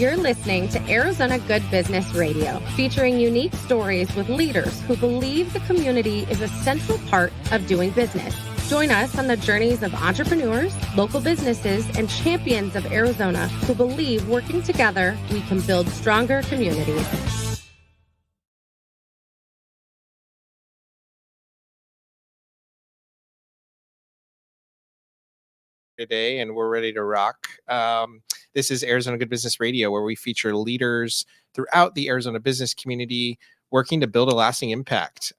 You're listening to Arizona Good Business Radio, featuring unique stories with leaders who believe the community is a central part of doing business. Join us on the journeys of entrepreneurs, local businesses, and champions of Arizona who believe working together, we can build stronger communities. Today, and we're ready to rock. This is Arizona Good Business Radio, where we feature leaders throughout the Arizona business community working to build a lasting impact.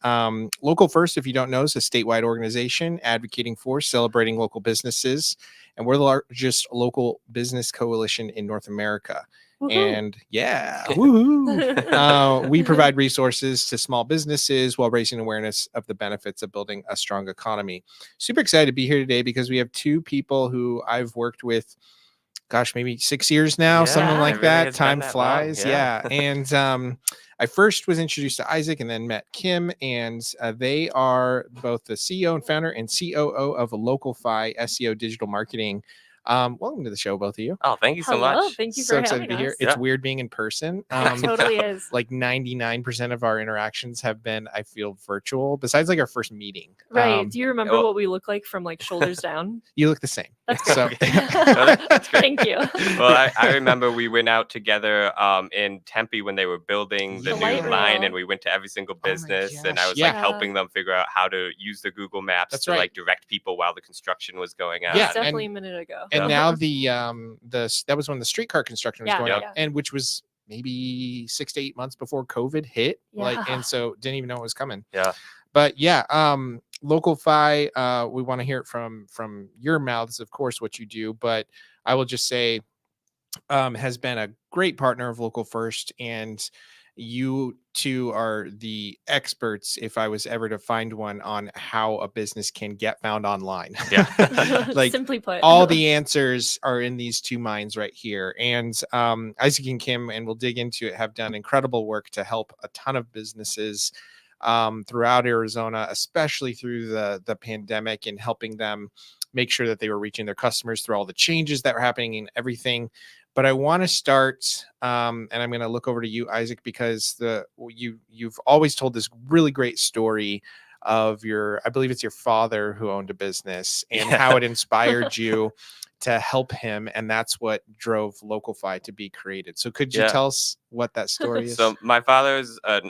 Local First, if you don't know, is a statewide organization advocating for celebrating local businesses, and we're the largest local business coalition in North America. Woohoo. And yeah, woohoo. We provide resources to small businesses while raising awareness of the benefits of building a strong economy. Super excited to be here today because we have two people who I've worked with, gosh, maybe 6 years now, something like really that. has Time been that flies. long, yeah. And I first was introduced to Isaac and then met Kim, and they are both the CEO and founder and COO of Localfi SEO Digital Marketing. Welcome to the show, both of you. Oh, thank you so Hello, much. thank you for So excited having to be here. us. It's Yeah. weird being in person. It totally is. Like 99% of our interactions have been, I feel, virtual, besides like our first meeting. Right. Do you remember well- what we look like from like shoulders down? You look the same. That's So That's Thank you. Well, I remember we went out together in Tempe when they were building the The new light line, rail. and we went to every single Oh my business, and I gosh, was yeah. like helping them figure out how to use the Google Maps That's to right. like direct people while the construction was going on. Yeah, It's definitely and- a minute ago. And Yeah. now that was when the streetcar construction was Yeah, going on, yeah. and which was maybe 6 to 8 months before COVID hit. Like, Yeah. and so didn't even know it was coming. Yeah. But yeah, Localfi, we want to hear it from your mouths, of course, what you do. But I will just say, has been a great partner of Local First, and you two are the experts, if I was ever to find one, on how a business can get found online. Yeah. Like, Simply put, all the answers are in these two minds right here. And Isaac and Kim, and we'll dig into it, have done incredible work to help a ton of businesses throughout Arizona, especially through the pandemic, and helping them make sure that they were reaching their customers through all the changes that were happening and everything. But I want to start, and I'm going to look over to you, Isaac, because you've always told this really great story of I believe it's your father who owned a business, and Yeah. how it inspired you to help him, and that's what drove Localfi to be created. So could you Yeah. tell us what that story is? So my father's an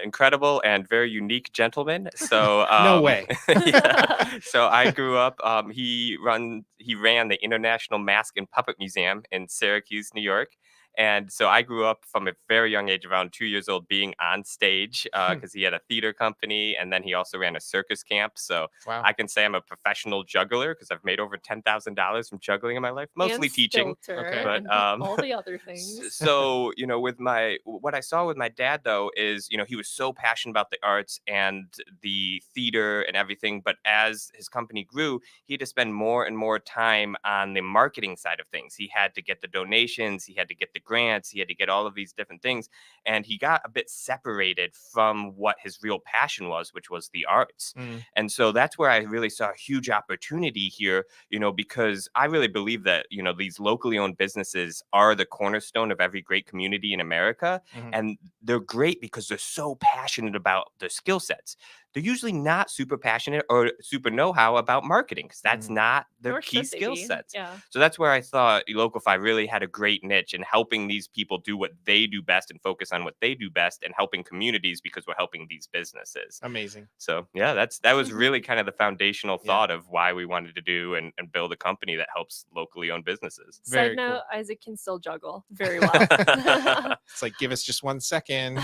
incredible and very unique gentleman. So No way. Yeah. So I grew up. He ran the International Mask and Puppet Museum in Syracuse, New York. And so I grew up from a very young age, around 2 years old, being on stage because he had a theater company, and then he also ran a circus camp. So Wow. I can say I'm a professional juggler because I've made over $10,000 from juggling in my life, mostly and teaching. stilter Okay. But, and all the other things. So, with what I saw with my dad, though, is, he was so passionate about the arts and the theater and everything. But as his company grew, he had to spend more and more time on the marketing side of things. He had to get the donations, he had to get the grants, he had to get all of these different things. And he got a bit separated from what his real passion was, which was the arts. Mm. And so that's where I really saw a huge opportunity here, because I really believe that, these locally owned businesses are the cornerstone of every great community in America. Mhm. And they're great because they're so passionate about their skill sets. They're usually not super passionate or super know-how about marketing because that's not their Nor key should they skill be. sets. Yeah. So that's where I thought Localfi really had a great niche in helping these people do what they do best and focus on what they do best, and helping communities because we're helping these businesses. Amazing. So yeah, that was really kind of the foundational Yeah. thought of why we wanted to do and build a company that helps locally owned businesses. Very Side note, cool. Isaac can still juggle very well. It's like, give us just 1 second.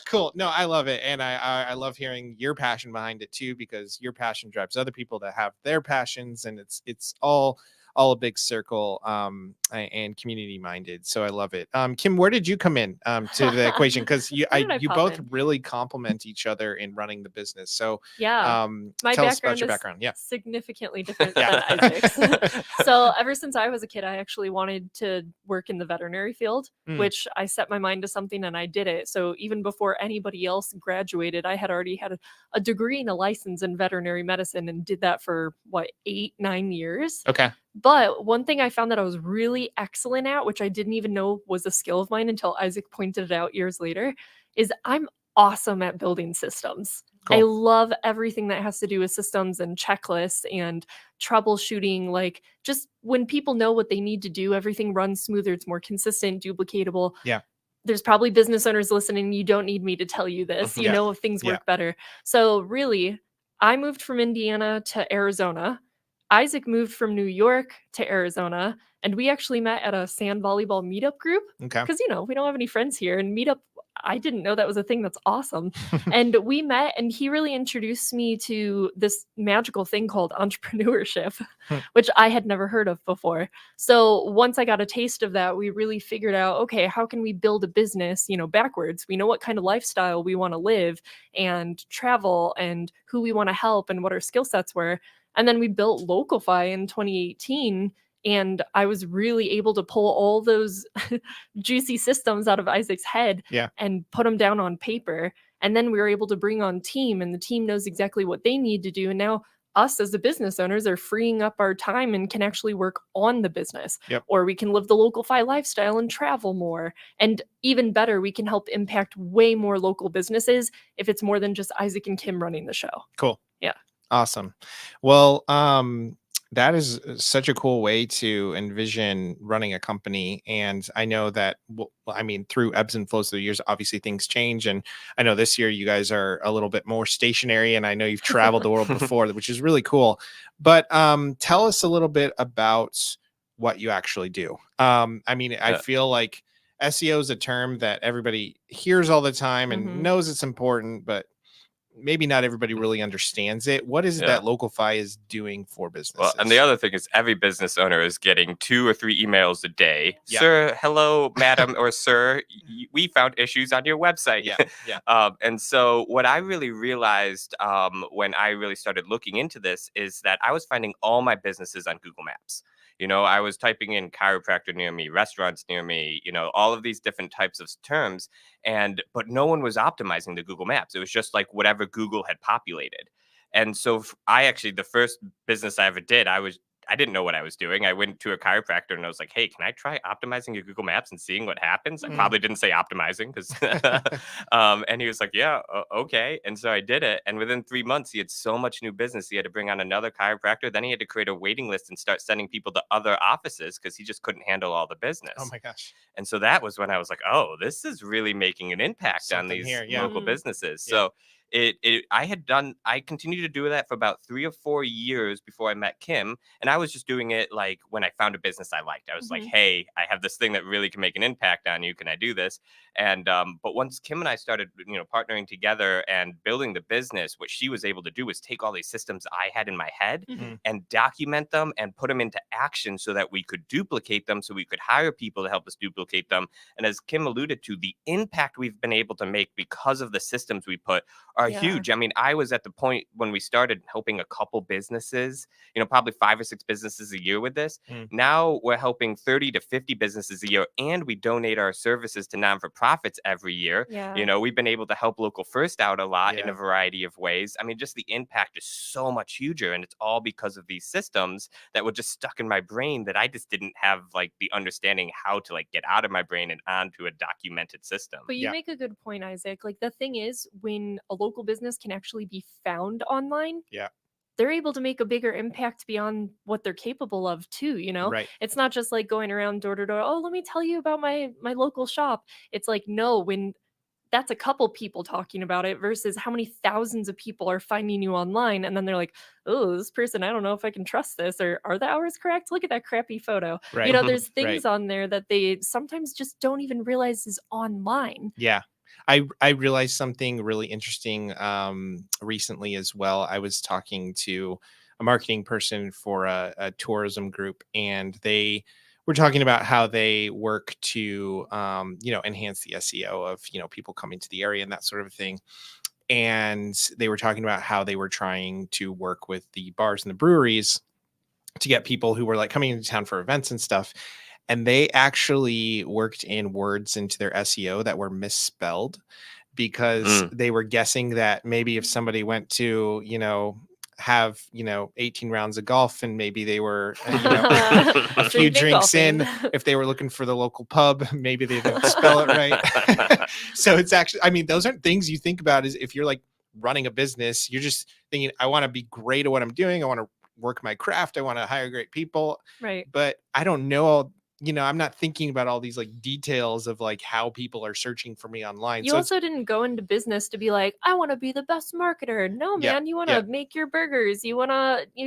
Cool. No, I love it. And I love hearing your passion behind it too, because your passion drives other people to have their passions, and it's all a big circle and community minded. So I love it. Kim, where did you come in to the equation? Because you Where did I you pop both in? really complement each other in running the business. So Yeah. My tell us about background your is background. Yeah. significantly different Yeah. than Isaac's. So ever since I was a kid, I actually wanted to work in the veterinary field, Mm. which I set my mind to something and I did it. So even before anybody else graduated, I had already had a degree and a license in veterinary medicine and did that for 8-9 years. Okay. But one thing I found that I was really excellent at, which I didn't even know was a skill of mine until Isaac pointed it out years later, is I'm awesome at building systems. I Cool. love everything that has to do with systems and checklists and troubleshooting. Like, just when people know what they need to do, everything runs smoother, it's more consistent, duplicatable. Yeah. There's probably business owners listening. You don't need me to tell you this. You Yeah. know if things Yeah. work better. So really, I moved from Indiana to Arizona. Isaac moved from New York to Arizona, and we actually met at a sand volleyball meetup group Okay. because, we don't have any friends here. And meetup, I didn't know that was a thing. That's awesome. And we met, and he really introduced me to this magical thing called entrepreneurship, Hmm. which I had never heard of before. So once I got a taste of that, we really figured out, okay, how can we build a business, backwards? We know what kind of lifestyle we want to live and travel and who we want to help and what our skill sets were. And then we built Localfy in 2018. And I was really able to pull all those juicy systems out of Isaac's head Yeah. and put them down on paper. And then we were able to bring on team, and the team knows exactly what they need to do. And now us as the business owners are freeing up our time and can actually work on the business. Yep. Or we can live the Localfy lifestyle and travel more. And even better, we can help impact way more local businesses if it's more than just Isaac and Kim running the show. Cool. Yeah. Awesome. Well, that is such a cool way to envision running a company. And I know that, through ebbs and flows through the years, obviously things change. And I know this year you guys are a little bit more stationary, and I know you've traveled the world before, which is really cool. But tell us a little bit about what you actually do. I feel like SEO is a term that everybody hears all the time and Mhm. knows it's important, but maybe not everybody really understands it. What is it that Localfy is doing for businesses? Well, and the other thing is every business owner is getting 2 or 3 emails a day. Yeah. Sir, hello, madam, or sir, we found issues on your website. Yeah. And so what I really realized when I really started looking into this is that I was finding all my businesses on Google Maps. I was typing in chiropractor near me, restaurants near me, all of these different types of terms. But no one was optimizing the Google Maps. It was just like whatever Google had populated. And so the first business I ever did, I didn't know what I was doing. I went to a chiropractor and I was like, hey, can I try optimizing your Google Maps and seeing what happens? I probably didn't say optimizing because, and he was like, yeah, okay. And so I did it. And within 3 months, he had so much new business. He had to bring on another chiropractor. Then he had to create a waiting list and start sending people to other offices because he just couldn't handle all the business. Oh my gosh. And so that was when I was like, oh, this is really making an impact on Something these here, yeah. local Mhm. businesses. Yeah. So I continued to do that for about 3 or 4 years before I met Kim. And I was just doing it like when I found a business I liked. I was like, Mhm. hey, I have this thing that really can make an impact on you. Can I do this? And but once Kim and I started, partnering together and building the business, what she was able to do was take all these systems I had in my head Mhm. and document them and put them into action so that we could duplicate them, so we could hire people to help us duplicate them. And as Kim alluded to, the impact we've been able to make because of the systems we put are Yeah. huge. I mean, I was at the point when we started helping a couple businesses, probably 5 or 6 businesses a year with this. Mm. Now we're helping 30 to 50 businesses a year, and we donate our services to non-for-profits every year. Yeah. We've been able to help Local First out a lot in Yeah. a variety of ways. I mean, just the impact is so much huger, and it's all because of these systems that were just stuck in my brain that I just didn't have like the understanding how to like get out of my brain and onto a documented system. But you Yeah. make a good point, Isaac. Like, the thing is, when a local business can actually be found online, Yeah. they're able to make a bigger impact beyond what they're capable of too, Right. It's not just like going around door to door, oh, let me tell you about my local shop. It's like, no, when that's a couple people talking about it versus how many thousands of people are finding you online, and then they're like, oh, this person, I don't know if I can trust this, or are the hours correct? Look at that crappy photo. Right. There's things Right. on there that they sometimes just don't even realize is online. Yeah. I realized something really interesting recently as well. I was talking to a marketing person for a tourism group, and they were talking about how they work to enhance the SEO of people coming to the area and that sort of thing. And they were talking about how they were trying to work with the bars and the breweries to get people who were like coming into town for events and stuff. And they actually worked in words into their SEO that were misspelled because they were guessing that maybe if somebody went to, have 18 rounds of golf, and maybe they were a few Street drinks in. golfing. If they were looking for the local pub, maybe they didn't spell it right. So it's actually, I mean, those aren't things you think about. Is if you're like running a business, you're just thinking, I want to be great at what I'm doing, I want to work my craft, I want to hire great people, Right. but I don't know, I'm not thinking about all these like details of like how people are searching for me online. You So also didn't go into business to be like, I want to be the best marketer. No, Yeah, man, you want to yeah. make your burgers. You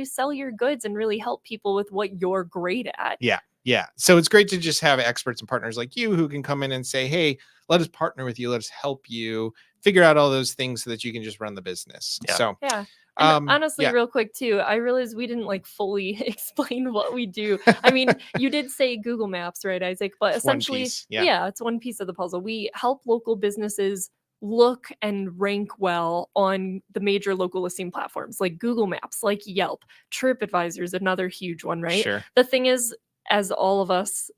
sell your goods and really help people with what you're great at. yeah. So it's great to just have experts and partners like you who can come in and say, hey, let us partner with you. Let us help you figure out all those things so that you can just run the business. Yeah. So Yeah. And honestly, yeah. real quick too, I realized we didn't like fully explain what we do. I mean, you did say Google Maps, right, Isaac? But It's one essentially, piece, yeah. it's one piece of the puzzle. We help local businesses look and rank well on the major local listing platforms like Google Maps, like Yelp. TripAdvisor is another huge one, right? Sure. The thing is, as all of us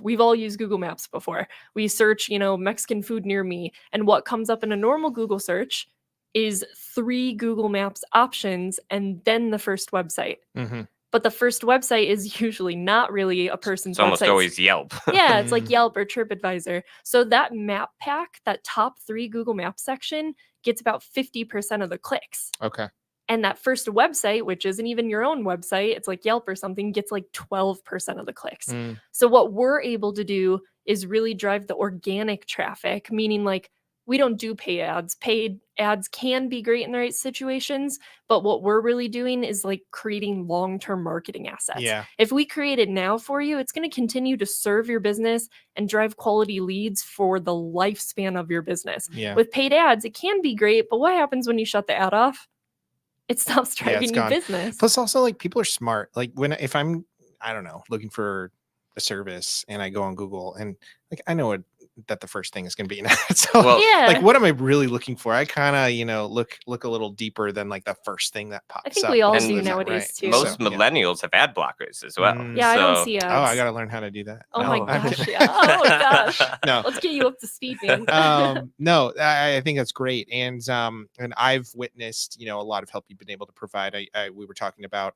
we've all used Google Maps before. We search, Mexican food near me, and what comes up in a normal Google search is 3 Google Maps options and then the first website. Mm-hmm. But the first website is usually not really a person's It's almost website. always Yelp. Yeah, it's like Mm. Yelp or TripAdvisor. So that map pack, that top 3 Google Maps section, gets about 50% of the clicks. Okay. And that first website, which isn't even your own website, it's like Yelp or something, gets like 12% of the clicks. Mm. So what we're able to do is really drive the organic traffic, meaning like we don't do paid ads. Paid ads can be great in the right situations, but what we're really doing is like creating long-term marketing assets. Yeah. If we create it now for you, it's going to continue to serve your business and drive quality leads for the lifespan of your business. Yeah. With paid ads, it can be great, but what happens when you shut the ad off? It stops Yeah, it's driving you gone. business. Plus, also like people are smart. Like if I'm, I don't know, looking for a service and I go on Google and like I know that the first thing is going to be an ad. So Well, Yeah. like what am I really looking for? I kind of look a little deeper than like the first thing that pops up. I think we all And do isn't that nowadays too. Most So, yeah. millennials have ad blockers as well. Mm. Yeah, I don't So- see ads. Oh, I got to learn how to do that. Oh No, my I'm gosh, kidding. yeah. Oh gosh. No. Let's get you up to speed, man. No, I think that's great. And I've witnessed, a lot of help you've been able to provide. We were talking about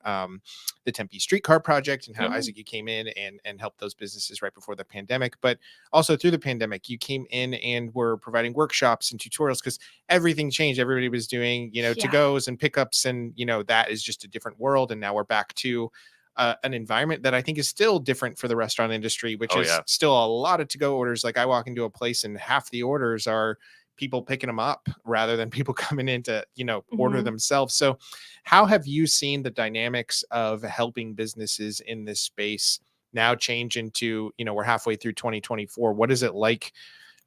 the Tempe Streetcar Project and how Mhm. Isaac, you came in and helped those businesses right before the pandemic, but also through the pandemic, you came in and were providing workshops and tutorials because everything changed. Everybody was doing, Yeah. to-goes and pickups, and that is just a different world. And now we're back to an environment that I think is still different for the restaurant industry, which Oh, is yeah. still a lot of to-go orders. Like I walk into a place and half the orders are people picking them up rather than people coming in to, order Mhm. themselves. So how have you seen the dynamics of helping businesses in this space now change into, we're halfway through 2024. What is it like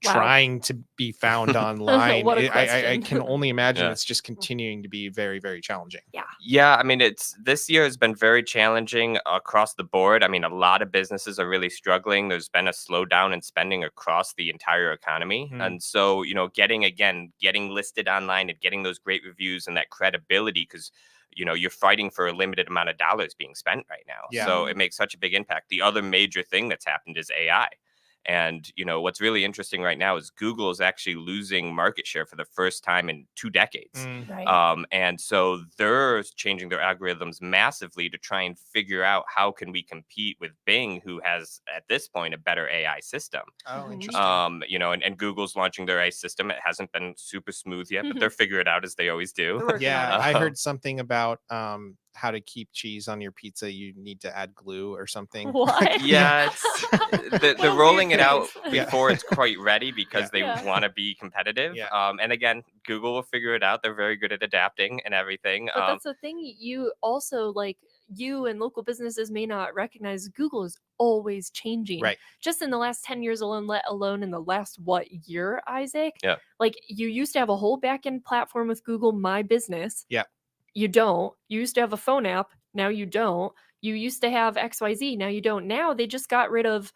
Wow. trying to be found online? What a I question. can only imagine Yeah. it's just continuing to be very, very challenging. Yeah, I mean, this year has been very challenging across the board. I mean, a lot of businesses are really struggling. There's been a slowdown in spending across the entire economy. Hmm. And so, getting listed online and getting those great reviews and that credibility, because you're fighting for a limited amount of dollars being spent right now. Yeah. So it makes such a big impact. The other major thing that's happened is AI. And what's really interesting right now is Google is actually losing market share for the first time in 2 decades. Mm. Right. And so they're changing their algorithms massively to try and figure out how can we compete with Bing, who has at this point a better AI system. Oh, Mhm. interesting. And Google's launching their AI system. It hasn't been super smooth yet, but they're figuring it out as they always They're do. working Yeah, on it. I heard something about how to keep cheese on your pizza. You need to add glue or something. What? Yeah, they're What rolling weird it out things. Yeah. before it's quite ready because they Yeah. want to be competitive. Yeah. And again, Google will figure it out. They're very good at adapting and everything. But that's the thing. You also you and local businesses may not recognize Google is always changing. Right. Just in the last 10 years alone, let alone in the last year, Isaac? Yeah. Like you used to have a whole backend platform with Google My Business. Yeah. You don't. You used to have a phone app. Now you don't. You used to have XYZ. Now you don't. Now they just got rid of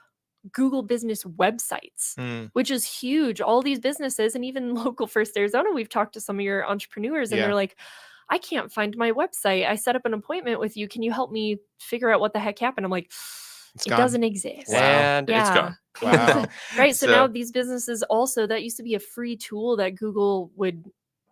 Google business websites, Mm. which is huge. All these businesses and even local First Arizona, we've talked to some of your entrepreneurs and Yeah. they're like, I can't find my website. I set up an appointment with you. Can you help me figure out what the heck happened? I'm like, It's it gone. doesn't exist. Wow. And it's Yeah. gone. Wow. Right. So now So- these businesses also, that used to be a free tool that Google would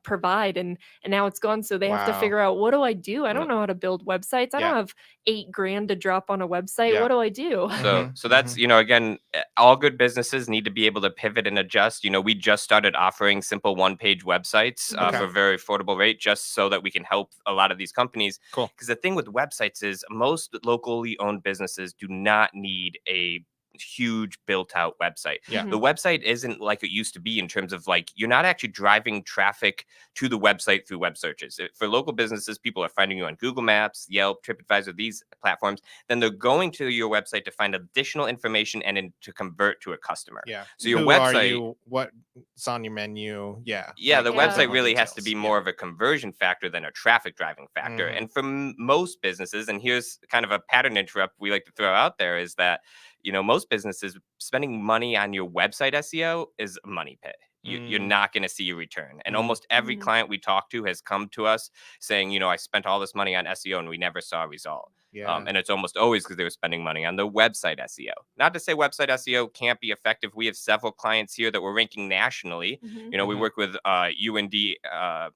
provide, and now it's gone. So they have to Wow. figure out, what do I do? I don't know how to build websites. I Yeah. don't have $8,000 to drop on a website. Yeah. What do I do? So that's, again, all good businesses need to be able to pivot and adjust. We just started offering simple one-page websites Okay. for a very affordable rate, just so that we can help a lot of these companies. Cool. Because the thing with websites is most locally owned businesses do not need a huge built out website. Yeah. The website isn't like it used to be, in terms of like, you're not actually driving traffic to the website through web searches. For local businesses, people are finding you on Google Maps, Yelp, TripAdvisor, these platforms. Then they're going to your website to find additional information and to convert to a customer. Yeah. So your Who are website, you? What's on your menu? Yeah. yeah, Like, the Yeah. website all really has to details. be Yeah. more of a conversion factor than a traffic driving factor. Mhm. And for most businesses, and here's kind of a pattern interrupt we like to throw out there, is that most businesses, spending money on your website SEO is a money pit. You're Mm. not going to see a return. And Mm. almost every Mhm. client we talk to has come to us saying, I spent all this money on SEO and we never saw a result. Yeah. And it's almost always because they were spending money on the website SEO. Not to say website SEO can't be effective. We have several clients here that we're ranking nationally. Mhm. We Mhm. work with UND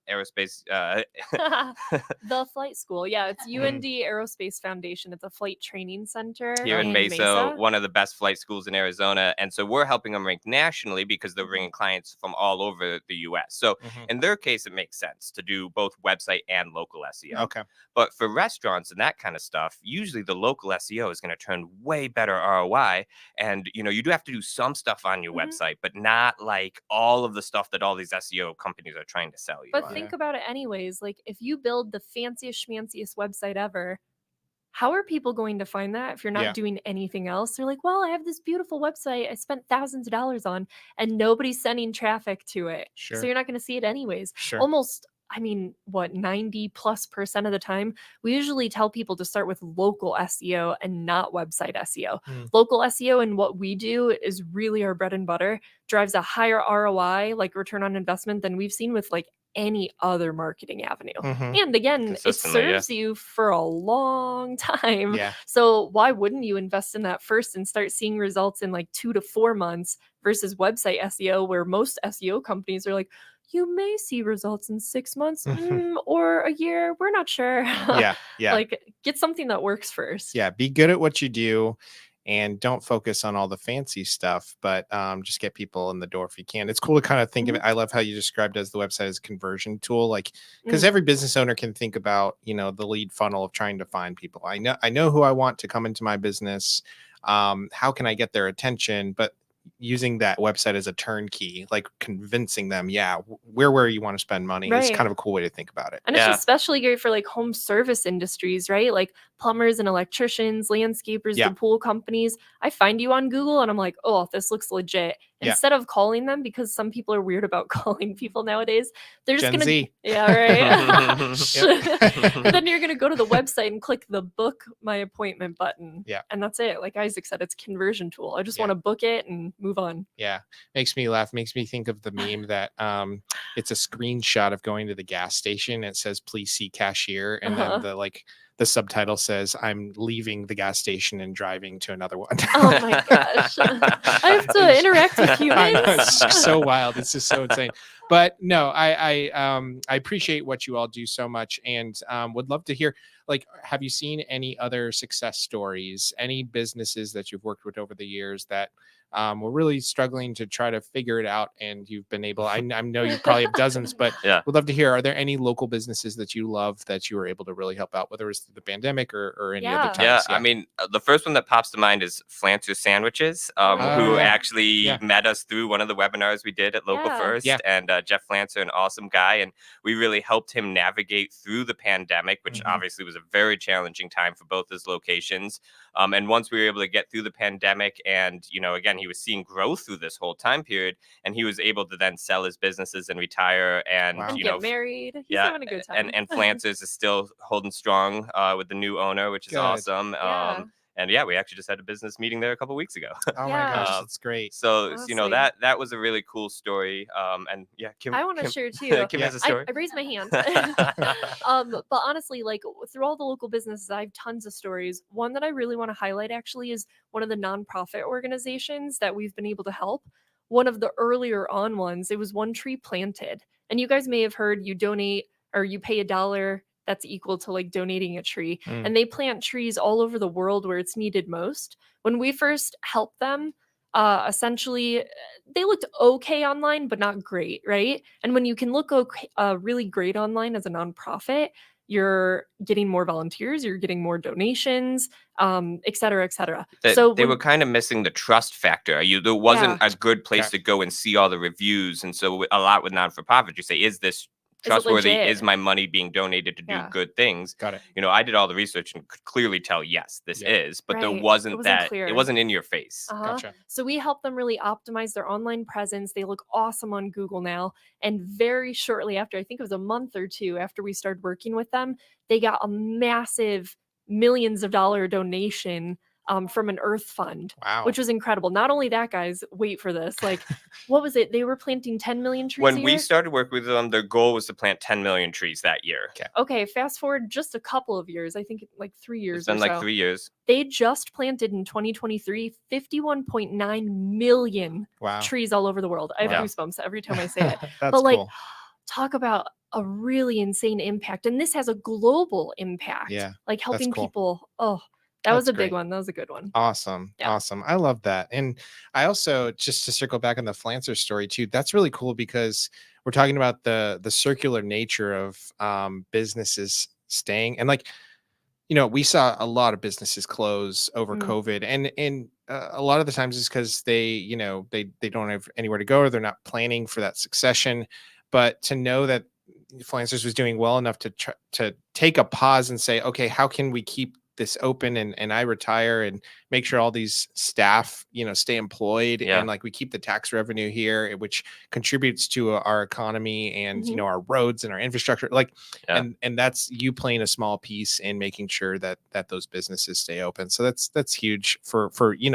Aerospace. The flight school. Yeah, it's Mhm. UND Aerospace Foundation. It's a flight training center Here in Mesa, one of the best flight schools in Arizona. And so we're helping them rank nationally because they're bringing clients from all over the US. So Mhm. in their case, it makes sense to do both website and local SEO. Okay. But for restaurants and that kind of stuff, usually the local SEO is going to turn way better ROI. And, you do have to do some stuff on your Mhm. website, but not like all of the stuff that all these SEO companies are trying to sell you But on. think about it anyways. Like, if you build the fanciest, schmanciest website ever, how are people going to find that if you're not Yeah. doing anything else? They're like, well, I have this beautiful website I spent thousands of dollars on, and nobody's sending traffic to it. Sure. So you're not going to see it anyways. Sure. Almost, 90+% of the time, we usually tell people to start with local SEO and not website SEO. Mm. Local SEO and what we do is really our bread and butter, drives a higher ROI, like return on investment, than we've seen with like any other marketing avenue. Mhm. And again, it Consistently, yeah. serves you for a long time. Yeah. So why wouldn't you invest in that first and start seeing results in like 2 to 4 months versus website SEO, where most SEO companies are like, you may see results in 6 months or a year. We're not sure. Yeah. Yeah. Like, get something that works first. Yeah. Be good at what you do, and don't focus on all the fancy stuff, but just get people in the door if you can. It's cool to kind of think of it. I love how you described as the website as a conversion tool, like, because every business owner can think about, the lead funnel of trying to find people. I know who I want to come into my business. How can I get their attention? But using that website as a turnkey, like convincing them, where you want to spend money is Right. kind of a cool way to think about it. And Yeah. it's especially great for like home service industries, right? Like plumbers and electricians, landscapers, Yeah. the pool companies. I find you on Google and I'm like, oh, this looks legit. Yeah. Instead of calling them, because some people are weird about calling people nowadays, they're just Gen gonna Z. Yeah, right. Yep. Then you're gonna go to the website and click the book my appointment button. Yeah. And that's it. Like Isaac said, it's a conversion tool. I just Yeah. want to book it and move on. Yeah, makes me laugh. Makes me think of the meme that it's a screenshot of going to the gas station. It says, "Please see cashier," and Uh-huh. then the subtitle says, "I'm leaving the gas station and driving to another one." Oh my gosh. I have to interact with I know, humans. it's just so wild. It's just so insane. But no, I appreciate what you all do so much, and would love to hear. Like, have you seen any other success stories? Any businesses that you've worked with over the years that were really struggling to try to figure it out, and you've been able? I know you probably have dozens, but Yeah. would love to hear. Are there any local businesses that you love that you were able to really help out, whether it was through the pandemic or any Yeah. other times? Yeah, I mean, the first one that pops to mind is Flancer Sandwiches, who yeah. actually Yeah. met us through one of the webinars we did at Local Yeah. First. Yeah. And Jeff Flancer, an awesome guy, and we really helped him navigate through the pandemic, which Mhm. obviously was a very challenging time for both his locations. And once we were able to get through the pandemic, and again, he was seeing growth through this whole time period, and he was able to then sell his businesses and retire, and Wow. And get married. He's yeah, having a good time. and Flancers is still holding strong with the new owner, which is Good. awesome. Yeah. And yeah, we actually just had a business meeting there a couple weeks ago. Oh my Yeah. gosh, that's great. So Honestly. that was a really cool story. And yeah, Kim, I want to Kim- share too. Kim Yeah. has a story. I raised my hand. But honestly, like through all the local businesses, I have tons of stories. One that I really want to highlight actually is one of the nonprofit organizations that we've been able to help. One of the earlier on ones, it was One Tree Planted. And you guys may have heard you donate or you pay $1 that's equal to like donating a tree. Mm. And they plant trees all over the world where it's needed most. When we first helped them, essentially they looked okay online, but not great, right? And when you can look okay, really great online as a nonprofit, you're getting more volunteers, you're getting more donations, et cetera, et cetera. So They when- were kind of missing the trust factor. There wasn't a good place Okay. to go and see all the reviews. And so a lot with non-for-profit, you say, is this it trustworthy? legit? Is my money being donated to do Yeah. good things? Got it. I did all the research and could clearly tell, yes, this Yeah. is, but there Right. wasn't, It wasn't that, clear. it wasn't in your face. Uh-huh. Gotcha. So we help them really optimize their online presence. They look awesome on Google now. And very shortly after, I think it was a month or two after we started working with them, they got a massive millions of dollar donation from an Earth Fund, Wow. which was incredible. Not only that, guys, wait for this. Like, what was it? They were planting 10 million trees a When we year? started working with them, their goal was to plant 10 million trees that year. Okay, fast forward just a couple of years. I think like 3 years It's been or like so. 3 years. They just planted in 2023 51.9 million Wow. trees all over the world. I have Wow. goosebumps every time I say it. That's But, like, cool. Talk about a really insane impact. And this has a global impact. Yeah, Like helping cool. people. Oh, that was That's a big great. one. That was a good one. Awesome. Yeah. Awesome. I love that. And I also, just to circle back on the Flancer story too, that's really cool because we're talking about the circular nature of businesses staying. And like, we saw a lot of businesses close over Mm. COVID, and a lot of the times it's because they don't have anywhere to go, or they're not planning for that succession. But to know that Flancers was doing well enough to take a pause and say, okay, how can we keep this open and I retire and make sure all these staff, stay employed, Yeah. and like we keep the tax revenue here, which contributes to our economy and Mhm. our roads and our infrastructure. Like, Yeah. and that's you playing a small piece in making sure that those businesses stay open. So that's huge for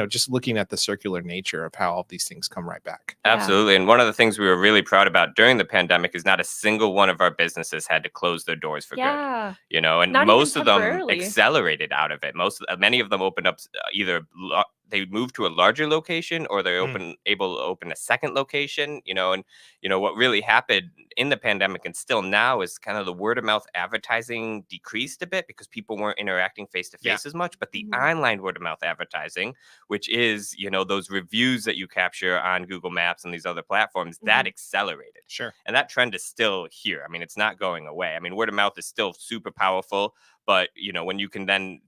just looking at the circular nature of how all these things come right back. Yeah. Absolutely. And one of the things we were really proud about during the pandemic is not a single one of our businesses had to close their doors for good. Yeah. And Not even most of them temporarily. accelerated out of it. Many of them opened up either they moved to a larger location, or they're able to open a second location. What really happened in the pandemic and still now is kind of the word of mouth advertising decreased a bit because people weren't interacting face to face as much. But the Mhm. online word of mouth advertising, which is those reviews that you capture on Google Maps and these other platforms, that accelerated. Sure. And that trend is still here. I mean, it's not going away. I mean, word of mouth is still super powerful, but when you can then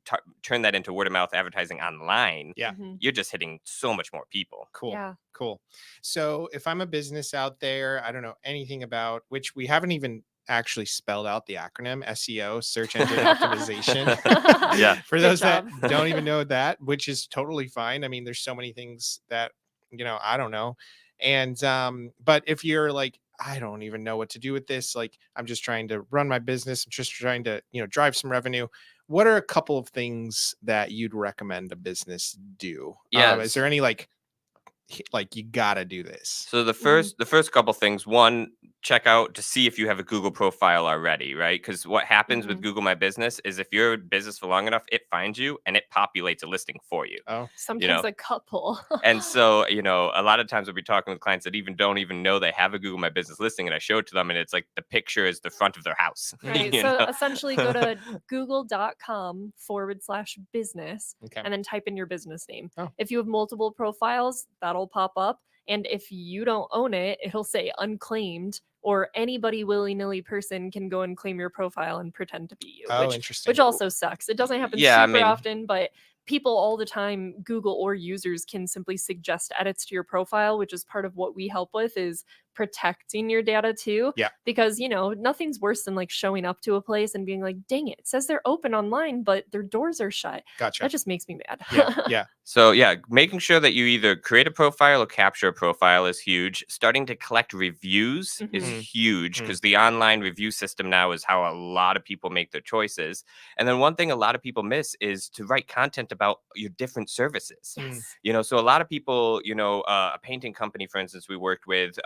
turn that into word of mouth advertising online, Yeah. Mhm. you're just hitting so much more people. Cool. Yeah. Cool. So if I'm a business out there, I don't know anything about, which we haven't even actually spelled out the acronym SEO, search engine optimization. Yeah. For Good those job. that don't even know that, which is totally fine. I mean, there's so many things that, I don't know. And but if you're like, I don't even know what to do with this, like I'm just trying to run my business, I'm just trying to, drive some revenue. What are a couple of things that you'd recommend a business do? Is there any like you gotta do this? So the first couple things, one, check out to see if you have a Google profile already, right? Because what happens with Mhm. Google My Business is if you're a business for long enough, it finds you and it populates a listing for you. Oh, Sometimes a couple. And so, a lot of times we'll be talking with clients that don't even know they have a Google My Business listing, and I show it to them, and it's like the picture is the front of their house. Right. you So know? essentially go to google.com/business okay. and then type in your business name. Oh. If you have multiple profiles, that'll pop up. And if you don't own it, it'll say unclaimed, or anybody willy-nilly person can go and claim your profile and pretend to be you. Oh, which interesting. also sucks. It doesn't happen Yeah, I super mean- often, but people all the time, Google or users, can simply suggest edits to your profile, which is part of what we help with, is protecting your data too. Yeah. Because, nothing's worse than like showing up to a place and being like, dang it says they're open online, but their doors are shut. Gotcha. That just makes me mad. Yeah. So yeah, making sure that you either create a profile or capture a profile is huge. Starting to collect reviews is Mhm. huge Mhm. because the online review system now is how a lot of people make their choices. And then one thing a lot of people miss is to write content about your different services. Yes. So a lot of people, a painting company, for instance, we worked with,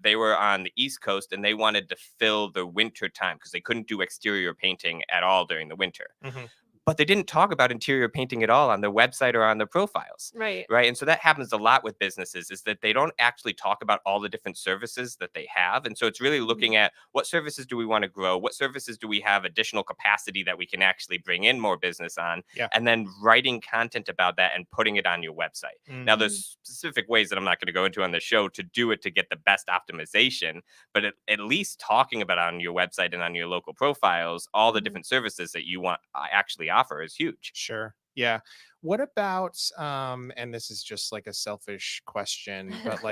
they were on the East Coast and they wanted to fill the winter time because they couldn't do exterior painting at all during the winter. Mhm. but they didn't talk about interior painting at all on their website or on their profiles. Right. Right. And so that happens a lot with businesses, is that they don't actually talk about all the different services that they have. And so it's really looking at what services do we want to grow? What services do we have additional capacity that we can actually bring in more business on? Yeah. And then writing content about that and putting it on your website. Now, Mhm. there's specific ways that I'm not going to go into on the show to do it to get the best optimization, but at least talking about it on your website and on your local profiles, all the Mhm. different services that you want actually offer is huge. Sure. Yeah. What about and this is just like a selfish question, but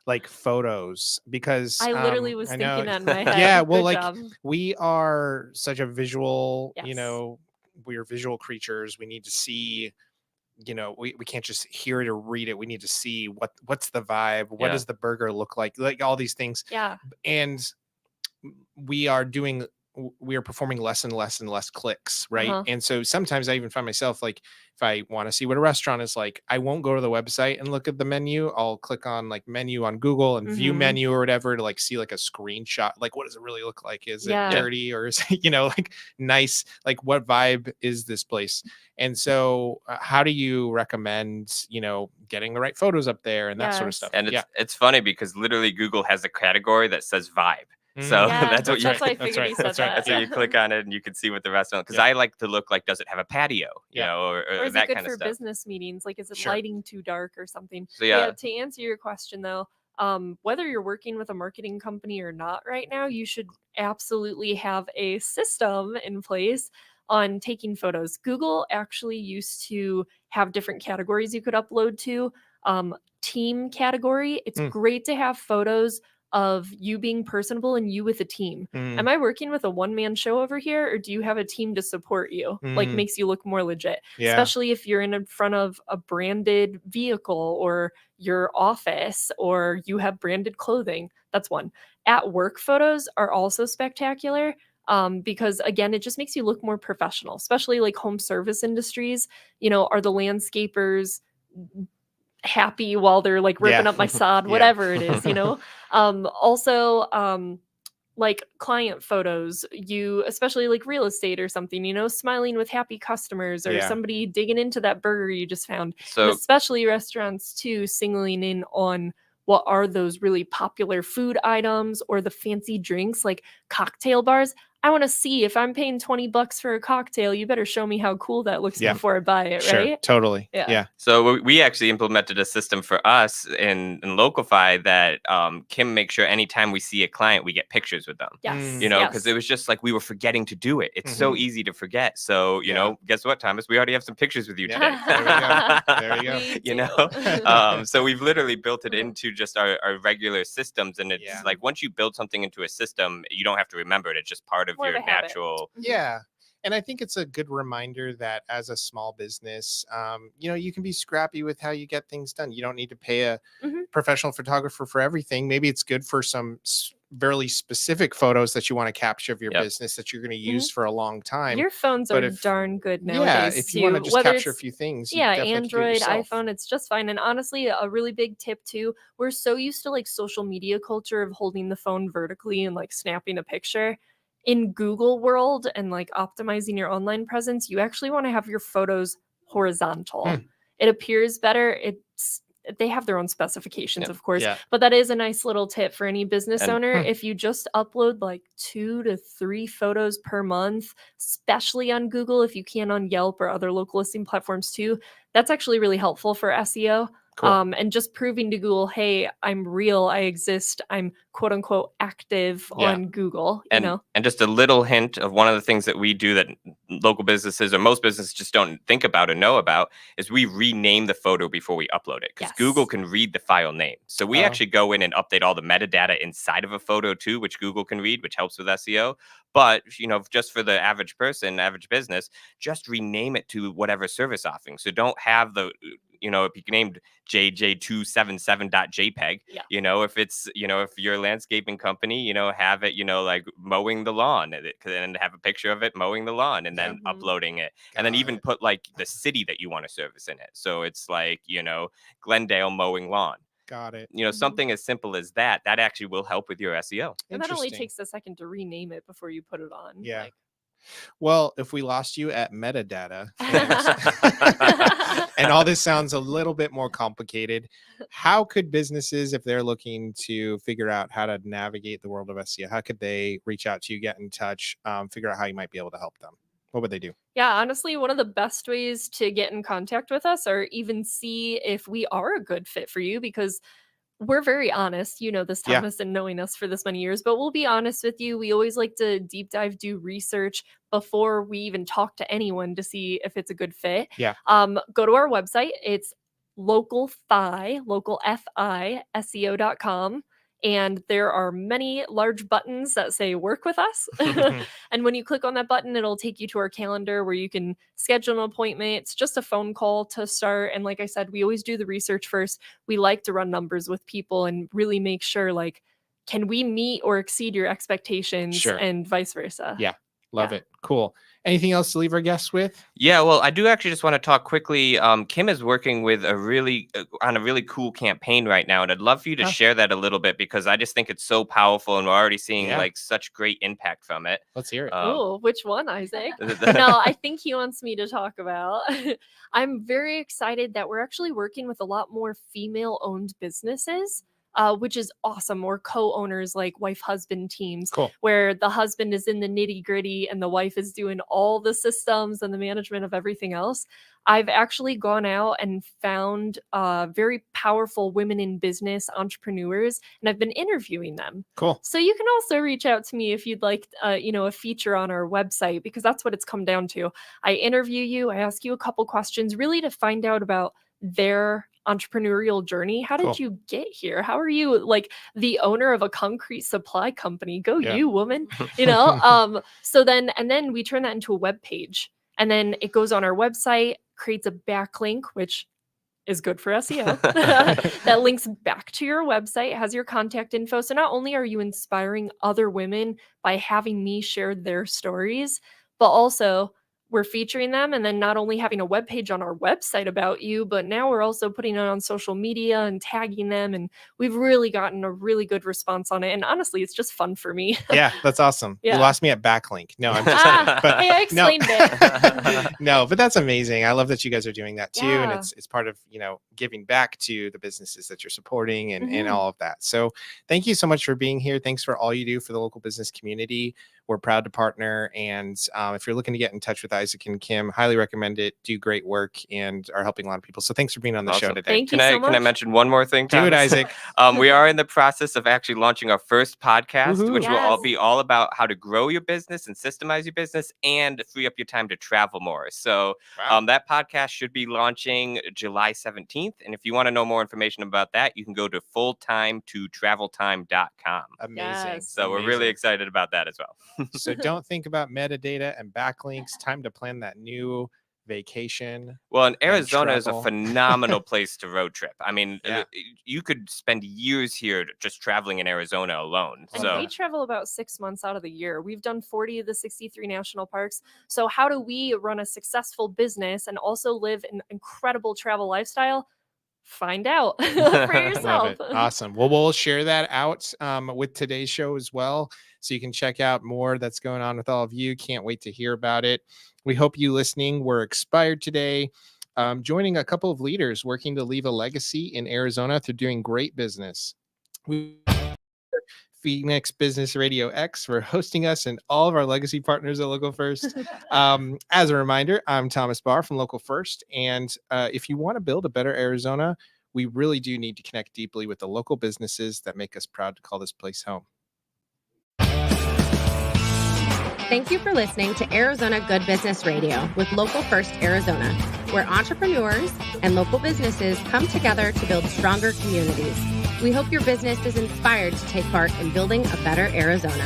like photos, because I literally was I know thinking that in my head. yeah, well, Good like job. we are such a visual, Yes. we're visual creatures. We need to see, we can't just hear it or read it. We need to see what's the vibe, what Yeah. does the burger look like all these things. Yeah. And we are doing we are performing less and less and less clicks, right? Uh-huh. And so sometimes I even find myself, like, if I want to see what a restaurant is like, I won't go to the website and look at the menu. I'll click on like menu on Google and view Mhm. menu or whatever to like see like a screenshot, like what does it really look like? Is Yeah. it dirty, or is it, like nice? Like what vibe is this place? And so how do you recommend, getting the right photos up there and that sort of Yes. stuff? And Yeah. it's funny because literally Google has a category that says vibe. So Mhm. Yeah, that's what that's you why I That's figured right. you said That's right. that. that's where you click on it and you can see what the restaurant, because Yeah. I like to look like, does it have a patio, Yeah. or Or is it that good kind for of stuff. business meetings? Like, is it Sure. lighting too dark or something? So But yeah, to answer your question though, whether you're working with a marketing company or not right now, you should absolutely have a system in place on taking photos. Google actually used to have different categories you could upload to. Team category, it's Mm. great to have photos of you being personable and you with a team. Mm. Am I working with a one-man show over here, or do you have a team to support you? Like, Mm. makes you look more legit. Yeah. Especially if you're in front of a branded vehicle or your office, or you have branded clothing. That's one. At work photos are also spectacular. Because again, it just makes you look more professional, especially like home service industries. Are the landscapers happy while they're like ripping Yeah. up my sod, Yeah. whatever it is, Also, like client photos, you, especially like real estate or something, smiling with happy customers, or Yeah. somebody digging into that burger you just found. And so especially restaurants too, singling in on what are those really popular food items or the fancy drinks, like cocktail bars. I want to see, if I'm paying $20 for a cocktail, you better show me how cool that looks Yeah. before I buy it, Sure. right? Totally. Yeah. Yeah. So we actually implemented a system for us in Localfy that can make sure anytime we see a client, we get pictures with them. Yes. Mm. Because it yes. was just like we were forgetting to do it. It's so Mhm. easy to forget. So, Yeah. guess what, Thomas? We already have some pictures with you Yeah. today. There we go. There we go. Me You too. know? So we've literally built it into just our regular systems. And it's Yeah. like once you build something into a system, you don't have to remember it. It's just part of More of your a habit. natural. Yeah. And I think it's a good reminder that as a small business, you can be scrappy with how you get things done. You don't need to pay a Mhm. professional photographer for everything. Maybe it's good for some very specific photos that you want to capture of your Yep. business that you're going to use for a long time. Your phones But are if- darn good Yeah, nowadays if you want to too. just Whether capture a it's few things, you yeah, definitely have to do it Android, yourself. iPhone, it's just fine. And honestly, a really big tip too, we're so used to like social media culture of holding the phone vertically and like snapping a picture. In Google world and like optimizing your online presence, you actually want to have your photos horizontal. Hmm. It appears better. They have their own specifications, Yep. of course, Yeah. but that is a nice little tip for any business And- owner. Hmm. If you just upload like 2 to 3 photos per month, especially on Google, if you can on Yelp or other local listing platforms too, that's actually really helpful for SEO. Cool. And just proving to Google, hey, I'm real, I exist, I'm quote unquote active Yeah. on Google, And just a little hint of one of the things that we do that local businesses or most businesses just don't think about or know about is we rename the photo before we upload it, because Yes. Google can read the file name. So we Oh. actually go in and update all the metadata inside of a photo too, which Google can read, which helps with SEO. But just for the average person, average business, just rename it to whatever service offering. So don't have the if you named JJ277.jpg, Yeah. if it's, if you're a landscaping company, have it, like mowing the lawn and have a picture of it mowing the lawn and then Yeah. uploading it. And then Got even it. put like the city that you want to service in it. So it's like, Glendale mowing lawn. Got it. Mhm. Something as simple as that actually will help with your SEO. And that only Interesting. takes a second to rename it before you put it on. Yeah. Like, Well, if we lost you at metadata and all this sounds a little bit more complicated, how could businesses, if they're looking to figure out how to navigate the world of SEO, how could they reach out to you, get in touch, figure out how you might be able to help them? What would they do? Yeah, honestly, one of the best ways to get in contact with us or even see if we are a good fit for you, because we're very honest. You know this, Yeah. Thomas, and knowing us for this many years, but we'll be honest with you. We always like to deep dive, do research before we even talk to anyone to see if it's a good fit. Yeah. Go to our website. It's localfi.seo.com. And there are many large buttons that say work with us. And when you click on that button, it'll take you to our calendar where you can schedule an appointment. It's just a phone call to start. And like I said, we always do the research first. We like to run numbers with people and really make sure, like, can we meet or exceed your expectations, Sure. and vice versa. Yeah. Love Yeah. it. Cool. Anything else to leave our guests with? Yeah, well, I do actually just want to talk quickly. Kim is working with on a really cool campaign right now, and I'd love for you to Huh. share that a little bit, because I just think it's so powerful, and we're already seeing Yeah. like such great impact from it. Let's hear it. Oh, which one, Isaac? No, I think he wants me to talk about. I'm very excited that we're actually working with a lot more female-owned businesses, which is awesome. Or co-owners, like wife-husband teams, Cool. where the husband is in the nitty-gritty and the wife is doing all the systems and the management of everything else. I've actually gone out and found very powerful women in business entrepreneurs, and I've been interviewing them. Cool. So you can also reach out to me if you'd like, a feature on our website, because that's what it's come down to. I interview you, I ask you a couple questions, really to find out about their entrepreneurial journey. How did Cool. you get here? How are you, like, the owner of a concrete supply company? Go Yeah. you, woman. So then we turn that into a web page, and then it goes on our website, creates a backlink, which is good for SEO. That links back to your website, has your contact info. So not only are you inspiring other women by having me share their stories, but also we're featuring them, and then not only having a web page on our website about you, but now we're also putting it on social media and tagging them, and we've really gotten a really good response on it. And honestly, it's just fun for me. Yeah, that's awesome. You Yeah. lost me at backlink. No, I'm just kidding. But Hey, I explained it. no, but that's amazing. I love that you guys are doing that too. And Yeah. it's part of, giving back to the businesses that you're supporting and Mhm. all of that. So thank you so much for being here. Thanks for all you do for the local business community. We're proud to partner. And if you're looking to get in touch with Isaac and Kim, highly recommend it. Do great work and are helping a lot of people. So thanks for being on the show Awesome. today. Thank you Can I so much. can I mention one more thing? Do it, Thomas? Isaac. We are in the process of actually launching our first podcast, Woohoo. which will Yes. be all about how to grow your business and systemize your business and free up your time to travel more. So Wow. that podcast should be launching July 17th. And if you want to know more information about that, you can go to fulltimetotraveltime.com. Amazing. Yes. So we're really Amazing. excited about that as well. So don't think about metadata and backlinks. Time to plan that new vacation. Well, and Arizona is a travel. phenomenal place to road trip. I mean, Yeah. you could spend years here just traveling in Arizona alone. And So we travel about 6 months out of the year. We've done 40 of the 63 national parks. So how do we run a successful business and also live an incredible travel lifestyle? Find out for Love yourself. it. Awesome. Well, we'll share that out with today's show as well. So you can check out more that's going on with all of you. Can't wait to hear about it. We hope you listening were inspired today. Joining a couple of leaders working to leave a legacy in Arizona through doing great business. We Phoenix Business Radio X for hosting us and all of our legacy partners at Local First. As a reminder, I'm Thomas Barr from Local First. And if you want to build a better Arizona, we really do need to connect deeply with the local businesses that make us proud to call this place home. Thank you for listening to Arizona Good Business Radio with Local First Arizona, where entrepreneurs and local businesses come together to build stronger communities. We hope your business is inspired to take part in building a better Arizona.